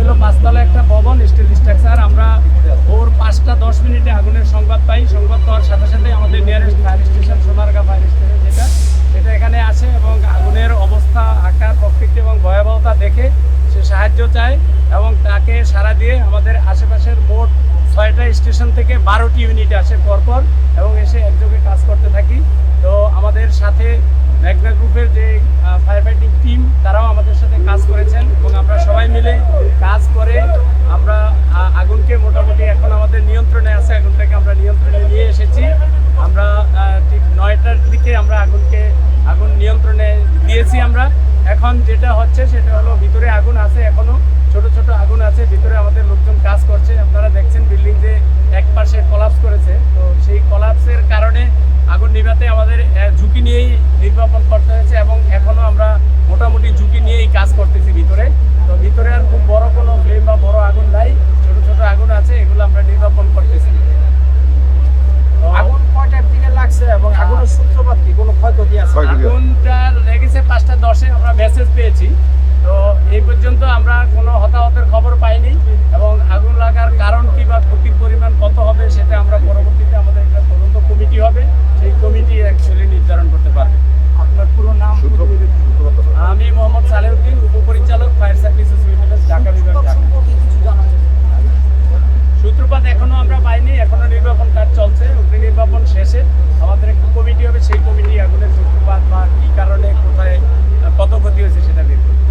হলো 5 তলা একটা ভবন, স্টিল স্ট্রাকচার। আমরা ভোর 5টা 10 মিনিটে আগুনের সংবাদ পাই। সংবাদ পাওয়ার সাথে সাথে আমাদের nearest fire station Sonargaon fire station সেটা এখানে আসে এবং আগুনের অবস্থা, আকার, প্রকৃতি এবং ভয়াবহতা দেখে সে সাহায্য চায় এবং তাকে সাড়া দিয়ে আমাদের আশেপাশের মোট 6টা স্টেশন থেকে 12টি ইউনিট আসে পরপর এবং এসে একযোগে কাজ করতে থাকি। তো আমাদের সাথে মেঘনা গ্রুপের যে ফায়ার ফাইটিং টিম তারাও আমাদের সাথে কাজ করেছেন এবং আমরা সবাই মিলে কাজ করে আমরা আগুনকে মোটামুটি এখন আমাদের নিয়ন্ত্রণে আছে। আগুনটাকে আমরা নিয়ন্ত্রণে নিয়ে এসেছি। আমরা ঠিক 9টার দিকে আমরা আগুন নিয়ন্ত্রণে দিয়েছি। আমরা এখন যেটা হচ্ছে সেটা হলো ভিতরে আগুন আছে, এখনো ছোট ছোট আগুন আছে ভিতরে। আমাদের লোকজন কাজ করছে। আপনারা দেখছেন বিল্ডিং যে এক পাশে কলাপস করেছে, তো সেই কলাপসের কারণে আগুন নিভাতে আমাদের ঝুঁকি নিয়েই নির্বাপন করতে হয়েছে এবং এখনো আমরা মোটামুটি ঝুঁকি নিয়েই কাজ করতেছি ভিতরে। তো ভিতরে আর খুব বড় কোনো ফ্লেম বা বড় আগুন নাই, ছোট ছোট আগুন আছে, এগুলো আমরা নির্বাপন করতেছি। আগুন কয়টার দিকে লাগছে এবং আগুনের সূত্রপাত কি, কোনো ক্ষয়ক্ষতি আছে? আগুনটা লেগেছে 5টা 10-এ, আমরা মেসেজ পেয়েছি। তো এই পর্যন্ত আমরা কোনো হতাহতের খবর পাইনি এবং আগুন লাগার কারণ কি বা ক্ষতির পরিমাণ কত হবে সেটা আমরা পরবর্তীতে আমাদের একটা তদন্ত কমিটি হবে, সেই কমিটি অ্যাকচুয়ালি নির্ধারণ করতে পারবে। আপনার পুরো নাম? আমি মোহাম্মদ সালেউদ্দিন, উপপরিচালক ফায়ার সার্ভিসেস লিমিটেড, ঢাকা বিভাগ। সূত্রপাত এখনো আমরা পাইনি, এখনো নির্বাপন কাজ চলছে। অগ্নি নির্বাপন শেষে আমাদের একটা কমিটি হবে, সেই কমিটি আগুনের সূত্রপাত বা কী কারণে কোথায় কত ক্ষতি হয়েছে সেটা বের করবে।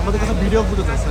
আমাদের কাছে ভিডিও ফুটেজ আছে।